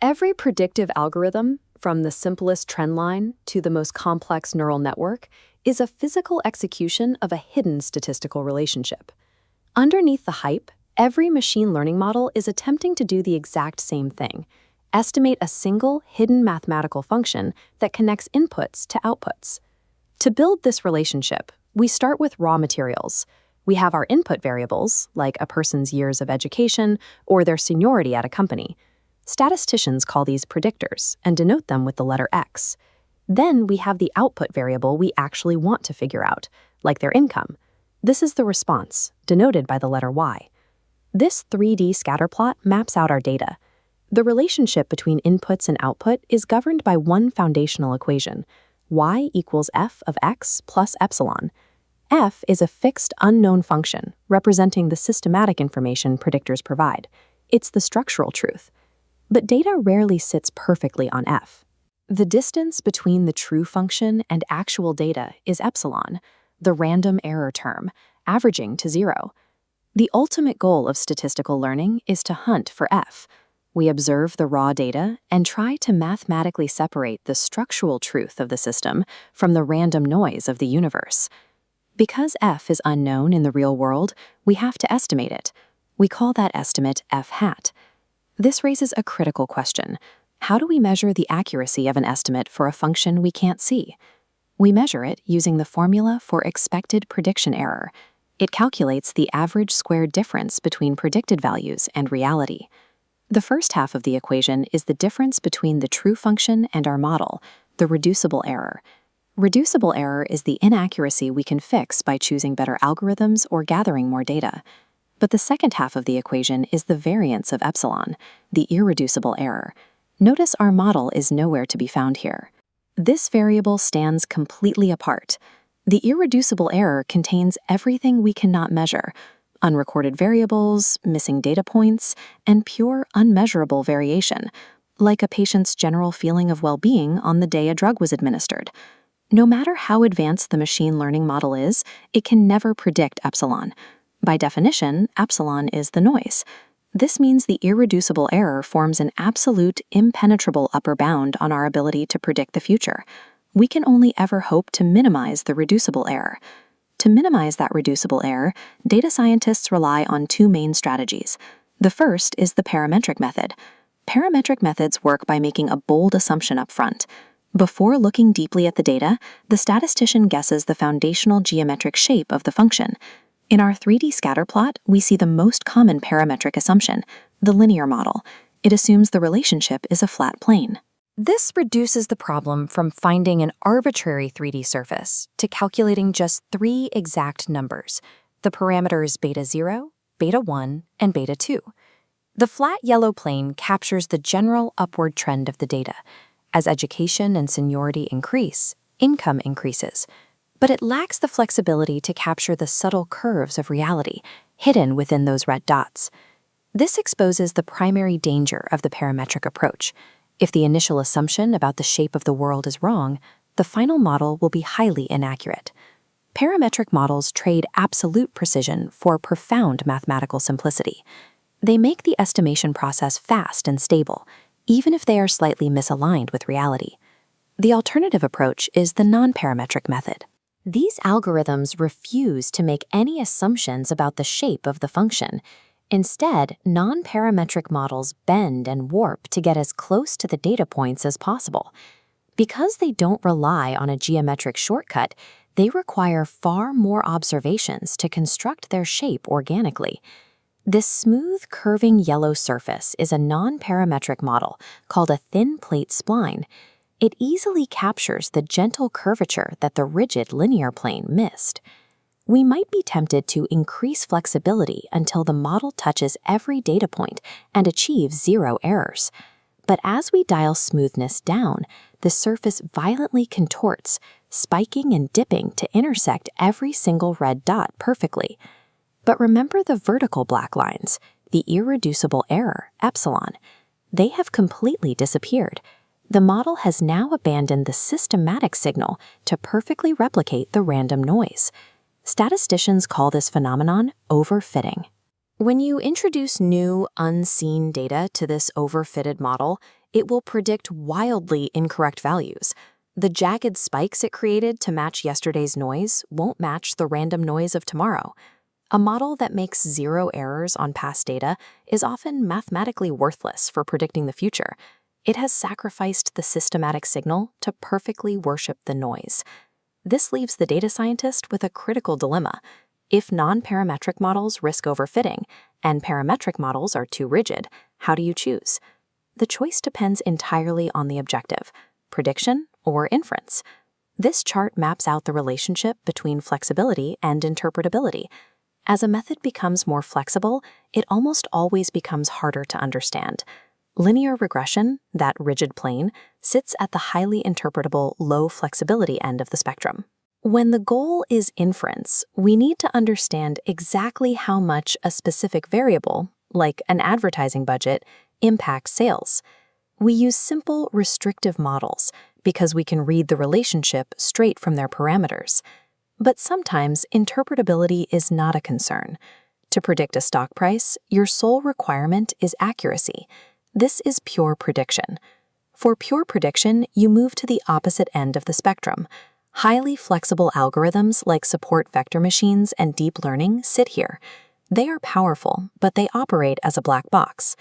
Every predictive algorithm, from the simplest trend line to the most complex neural network, is a physical execution of a hidden statistical relationship. Underneath the hype, every machine learning model is attempting to do the exact same thing: estimate a single hidden mathematical function that connects inputs to outputs. To build this relationship, we start with raw materials. We have our input variables, like a person's years of education or their seniority at a company. Statisticians call these predictors and denote them with the letter X. Then we have the output variable we actually want to figure out, like their income. This is the response, denoted by the letter Y. This 3D scatterplot maps out our data. The relationship between inputs and output is governed by one foundational equation: y equals f of x plus epsilon. F is a fixed unknown function representing the systematic information predictors provide. It's the structural truth. But data rarely sits perfectly on F. The distance between the true function and actual data is epsilon, the random error term, averaging to 0. The ultimate goal of statistical learning is to hunt for F. We observe the raw data and try to mathematically separate the structural truth of the system from the random noise of the universe. Because F is unknown in the real world, we have to estimate it. We call that estimate F hat. This raises a critical question. How do we measure the accuracy of an estimate for a function we can't see? We measure it using the formula for expected prediction error. It calculates the average squared difference between predicted values and reality. The first half of the equation is the difference between the true function and our model, the reducible error. Reducible error is the inaccuracy we can fix by choosing better algorithms or gathering more data. But the second half of the equation is the variance of epsilon, the irreducible error. Notice our model is nowhere to be found here. This variable stands completely apart. The irreducible error contains everything we cannot measure: unrecorded variables, missing data points, and pure unmeasurable variation, like a patient's general feeling of well-being on the day a drug was administered. No matter how advanced the machine learning model is, it can never predict epsilon. By definition, epsilon is the noise. This means the irreducible error forms an absolute, impenetrable upper bound on our ability to predict the future. We can only ever hope to minimize the reducible error. To minimize that reducible error, data scientists rely on two main strategies. The first is the parametric method. Parametric methods work by making a bold assumption up front. Before looking deeply at the data, the statistician guesses the foundational geometric shape of the function. In our 3D scatterplot, we see the most common parametric assumption, the linear model. It assumes the relationship is a flat plane. This reduces the problem from finding an arbitrary 3D surface to calculating just 3 exact numbers: the parameters beta 0, beta 1, and beta 2. The flat yellow plane captures the general upward trend of the data. As education and seniority increase, income increases. But it lacks the flexibility to capture the subtle curves of reality hidden within those red dots. This exposes the primary danger of the parametric approach. If the initial assumption about the shape of the world is wrong, the final model will be highly inaccurate. Parametric models trade absolute precision for profound mathematical simplicity. They make the estimation process fast and stable, even if they are slightly misaligned with reality. The alternative approach is the non-parametric method. These algorithms refuse to make any assumptions about the shape of the function. Instead, non-parametric models bend and warp to get as close to the data points as possible. Because they don't rely on a geometric shortcut, they require far more observations to construct their shape organically. This smooth, curving yellow surface is a non-parametric model called a thin plate spline. It easily captures the gentle curvature that the rigid linear plane missed. We might be tempted to increase flexibility until the model touches every data point and achieves 0 errors. But as we dial smoothness down, the surface violently contorts, spiking and dipping to intersect every single red dot perfectly. But remember the vertical black lines, the irreducible error, epsilon. They have completely disappeared. The model has now abandoned the systematic signal to perfectly replicate the random noise. Statisticians call this phenomenon overfitting. When you introduce new, unseen data to this overfitted model, it will predict wildly incorrect values. The jagged spikes it created to match yesterday's noise won't match the random noise of tomorrow. A model that makes 0 errors on past data is often mathematically worthless for predicting the future. It has sacrificed the systematic signal to perfectly worship the noise. This leaves the data scientist with a critical dilemma. If non-parametric models risk overfitting and parametric models are too rigid, how do you choose? The choice depends entirely on the objective, prediction or inference. This chart maps out the relationship between flexibility and interpretability. As a method becomes more flexible, it almost always becomes harder to understand. Linear regression, that rigid plane, sits at the highly interpretable, low flexibility end of the spectrum. When the goal is inference, we need to understand exactly how much a specific variable, like an advertising budget, impacts sales. We use simple, restrictive models because we can read the relationship straight from their parameters. But sometimes interpretability is not a concern. To predict a stock price, your sole requirement is accuracy. This is pure prediction. For pure prediction, you move to the opposite end of the spectrum. Highly flexible algorithms like support vector machines and deep learning sit here. They are powerful, but they operate as a black box.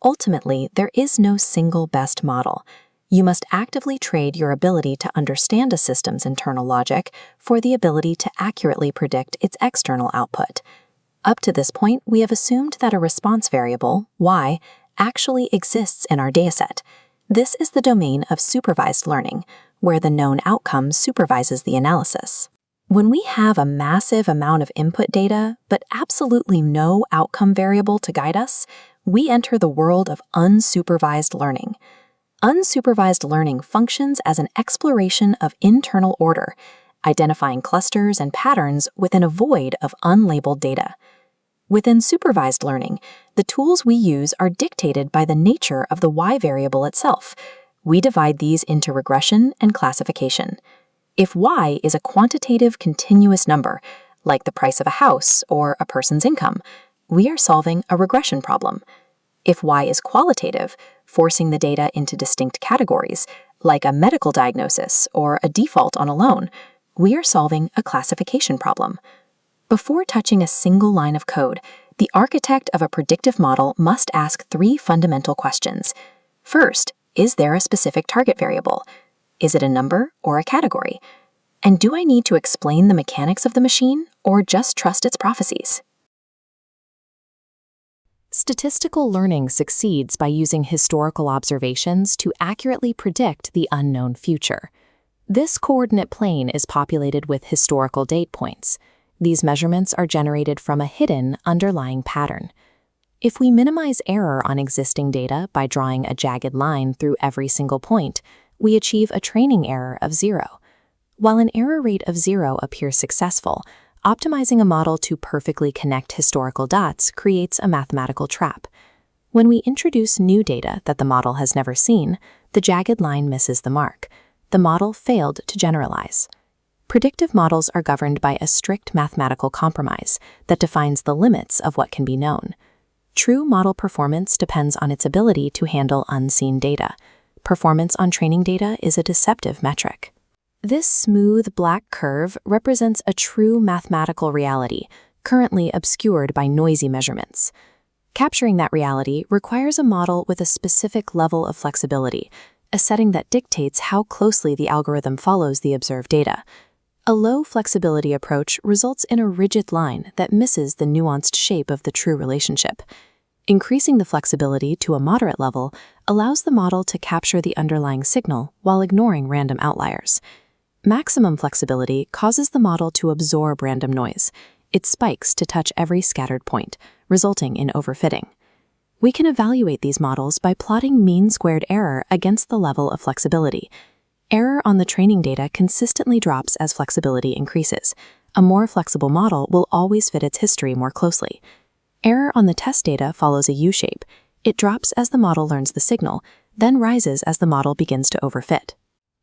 Ultimately, there is no single best model. You must actively trade your ability to understand a system's internal logic for the ability to accurately predict its external output. Up to this point, we have assumed that a response variable, y, actually exists in our dataset. This is the domain of supervised learning, where the known outcome supervises the analysis. When we have a massive amount of input data, but absolutely no outcome variable to guide us, we enter the world of unsupervised learning. Unsupervised learning functions as an exploration of internal order, identifying clusters and patterns within a void of unlabeled data. Within supervised learning, the tools we use are dictated by the nature of the y variable itself. We divide these into regression and classification. If y is a quantitative continuous number, like the price of a house or a person's income, we are solving a regression problem. If y is qualitative, forcing the data into distinct categories, like a medical diagnosis or a default on a loan, we are solving a classification problem. Before touching a single line of code, the architect of a predictive model must ask 3 fundamental questions. First, is there a specific target variable? Is it a number or a category? And do I need to explain the mechanics of the machine or just trust its prophecies? Statistical learning succeeds by using historical observations to accurately predict the unknown future. This coordinate plane is populated with historical date points. These measurements are generated from a hidden underlying pattern. If we minimize error on existing data by drawing a jagged line through every single point, we achieve a training error of 0. While an error rate of 0 appears successful, optimizing a model to perfectly connect historical dots creates a mathematical trap. When we introduce new data that the model has never seen, the jagged line misses the mark. The model failed to generalize. Predictive models are governed by a strict mathematical compromise that defines the limits of what can be known. True model performance depends on its ability to handle unseen data. Performance on training data is a deceptive metric. This smooth black curve represents a true mathematical reality, currently obscured by noisy measurements. Capturing that reality requires a model with a specific level of flexibility, a setting that dictates how closely the algorithm follows the observed data. A low flexibility approach results in a rigid line that misses the nuanced shape of the true relationship. Increasing the flexibility to a moderate level allows the model to capture the underlying signal while ignoring random outliers. Maximum flexibility causes the model to absorb random noise. It spikes to touch every scattered point, resulting in overfitting. We can evaluate these models by plotting mean squared error against the level of flexibility. Error on the training data consistently drops as flexibility increases. A more flexible model will always fit its history more closely. Error on the test data follows a U-shape. It drops as the model learns the signal, then rises as the model begins to overfit.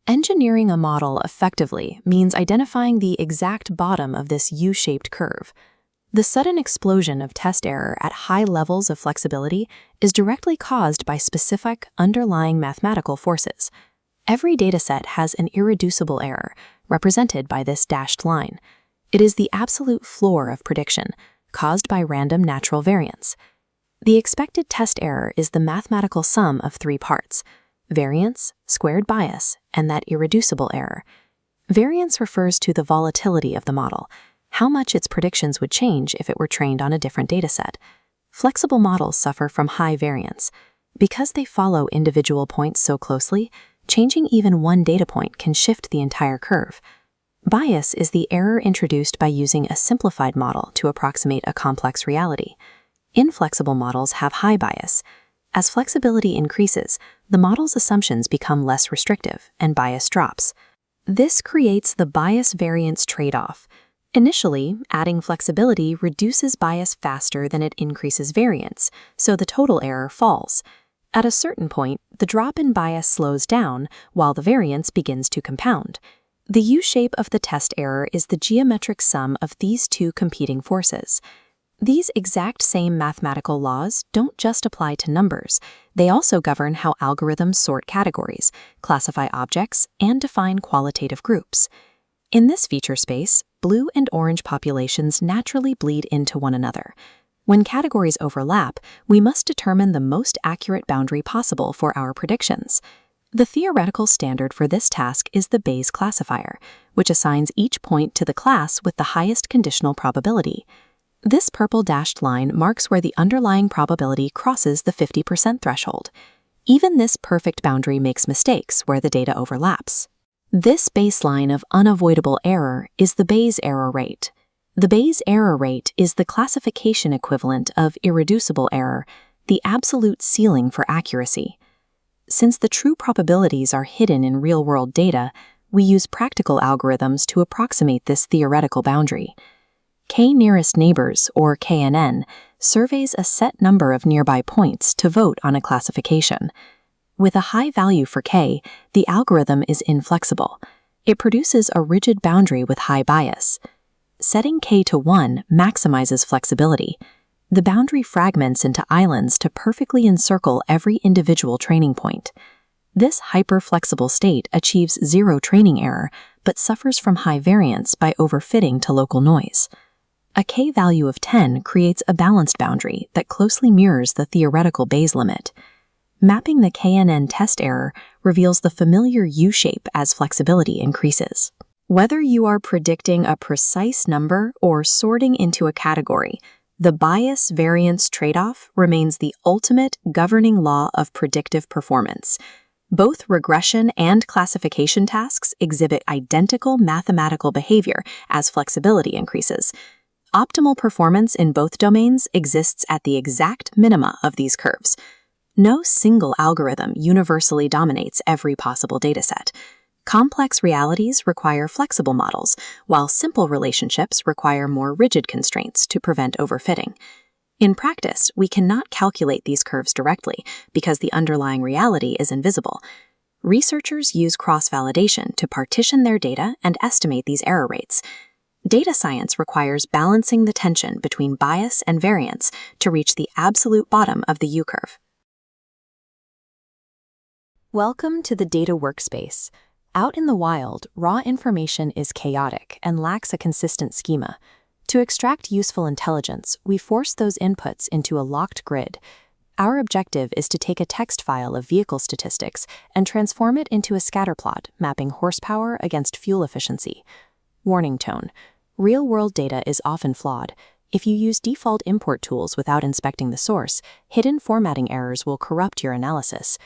Engineering a model effectively means identifying the exact bottom of this U-shaped curve. The sudden explosion of test error at high levels of flexibility is directly caused by specific underlying mathematical forces. Every dataset has an irreducible error, represented by this dashed line. It is the absolute floor of prediction, caused by random natural variance. The expected test error is the mathematical sum of three parts: variance, squared bias, and that irreducible error. Variance refers to the volatility of the model, how much its predictions would change if it were trained on a different dataset. Flexible models suffer from high variance. Because they follow individual points so closely, changing even one data point can shift the entire curve. Bias is the error introduced by using a simplified model to approximate a complex reality. Inflexible models have high bias. As flexibility increases, the model's assumptions become less restrictive and bias drops. This creates the bias-variance trade-off. Initially, adding flexibility reduces bias faster than it increases variance, so the total error falls. At a certain point, the drop in bias slows down while the variance begins to compound. The U-shape of the test error is the geometric sum of these two competing forces. These exact same mathematical laws don't just apply to numbers. They also govern how algorithms sort categories, classify objects, and define qualitative groups. In this feature space, blue and orange populations naturally bleed into one another. When categories overlap, we must determine the most accurate boundary possible for our predictions. The theoretical standard for this task is the Bayes classifier, which assigns each point to the class with the highest conditional probability. This purple dashed line marks where the underlying probability crosses the 50% threshold. Even this perfect boundary makes mistakes where the data overlaps. This baseline of unavoidable error is the Bayes error rate. The Bayes error rate is the classification equivalent of irreducible error, the absolute ceiling for accuracy. Since the true probabilities are hidden in real-world data, we use practical algorithms to approximate this theoretical boundary. K-nearest neighbors, or KNN, surveys a set number of nearby points to vote on a classification. With a high value for K, the algorithm is inflexible. It produces a rigid boundary with high bias. Setting K to 1 maximizes flexibility. The boundary fragments into islands to perfectly encircle every individual training point. This hyper-flexible state achieves zero training error, but suffers from high variance by overfitting to local noise. A K value of 10 creates a balanced boundary that closely mirrors the theoretical Bayes limit. Mapping the KNN test error reveals the familiar U-shape as flexibility increases. Whether you are predicting a precise number or sorting into a category, the bias-variance trade-off remains the ultimate governing law of predictive performance. Both regression and classification tasks exhibit identical mathematical behavior as flexibility increases. Optimal performance in both domains exists at the exact minima of these curves. No single algorithm universally dominates every possible dataset. Complex realities require flexible models, while simple relationships require more rigid constraints to prevent overfitting. In practice, we cannot calculate these curves directly because the underlying reality is invisible. Researchers use cross-validation to partition their data and estimate these error rates. Data science requires balancing the tension between bias and variance to reach the absolute bottom of the U-curve. Welcome to the data workspace. Out in the wild, raw information is chaotic and lacks a consistent schema. To extract useful intelligence, we force those inputs into a locked grid. Our objective is to take a text file of vehicle statistics and transform it into a scatterplot mapping horsepower against fuel efficiency. Warning tone. Real-world data is often flawed. If you use default import tools without inspecting the source, hidden formatting errors will corrupt your analysis.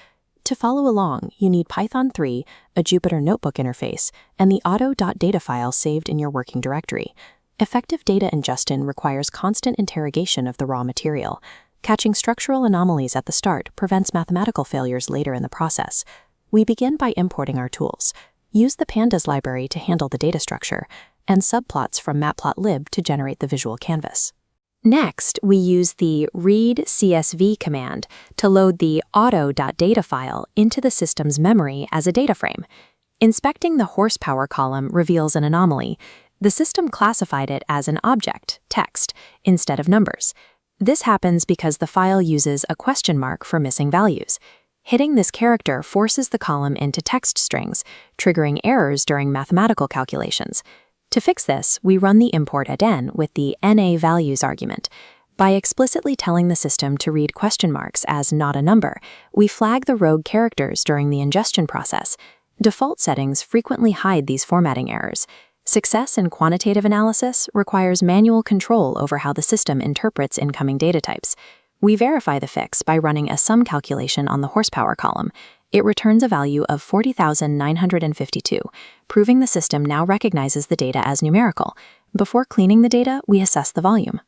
To follow along, you need Python 3, a Jupyter Notebook interface, and the auto.data file saved in your working directory. Effective data ingestion requires constant interrogation of the raw material. Catching structural anomalies at the start prevents mathematical failures later in the process. We begin by importing our tools. Use the pandas library to handle the data structure, and subplots from matplotlib to generate the visual canvas. Next, we use the read_csv command to load the auto.data file into the system's memory as a data frame. Inspecting the horsepower column reveals an anomaly. The system classified it as an object, text, instead of numbers. This happens because the file uses a question mark for missing values. Hitting this character forces the column into text strings, triggering errors during mathematical calculations. To fix this, we run the import at n with the NA_values argument. By explicitly telling the system to read question marks as not a number, we flag the rogue characters during the ingestion process. Default settings frequently hide these formatting errors. Success in quantitative analysis requires manual control over how the system interprets incoming data types. We verify the fix by running a sum calculation on the horsepower column. It returns a value of 40,952, proving the system now recognizes the data as numerical. Before cleaning the data, we assess the volume.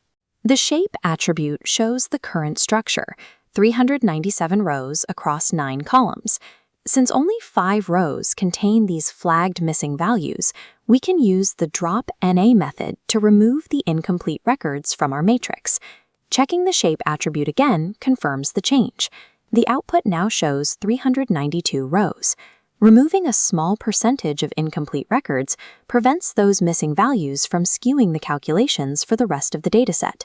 The shape attribute shows the current structure, 397 rows across 9 columns. Since only 5 rows contain these flagged missing values, we can use the drop NA method to remove the incomplete records from our matrix. Checking the shape attribute again confirms the change. The output now shows 392 rows. Removing a small percentage of incomplete records prevents those missing values from skewing the calculations for the rest of the dataset.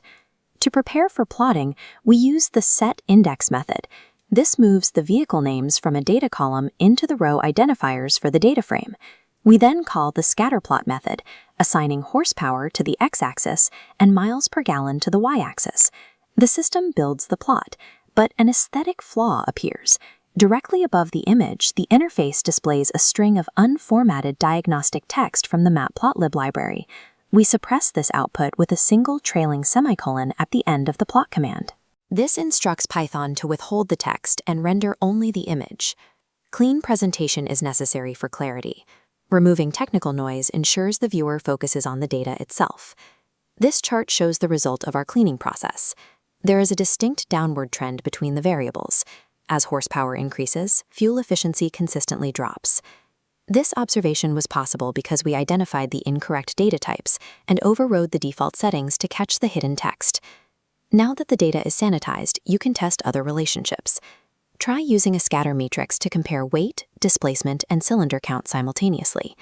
To prepare for plotting, we use the setIndex method. This moves the vehicle names from a data column into the row identifiers for the data frame. We then call the scatterplot method, assigning horsepower to the x-axis and miles per gallon to the y-axis. The system builds the plot, but an aesthetic flaw appears. Directly above the image, the interface displays a string of unformatted diagnostic text from the matplotlib library. We suppress this output with a single trailing semicolon at the end of the plot command. This instructs Python to withhold the text and render only the image. Clean presentation is necessary for clarity. Removing technical noise ensures the viewer focuses on the data itself. This chart shows the result of our cleaning process. There is a distinct downward trend between the variables. As horsepower increases, fuel efficiency consistently drops. This observation was possible because we identified the incorrect data types and overrode the default settings to catch the hidden text. Now that the data is sanitized, you can test other relationships. Try using a scatter matrix to compare weight, displacement, and cylinder count simultaneously.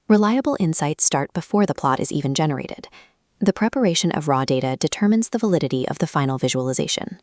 Reliable insights start before the plot is even generated. The preparation of raw data determines the validity of the final visualization.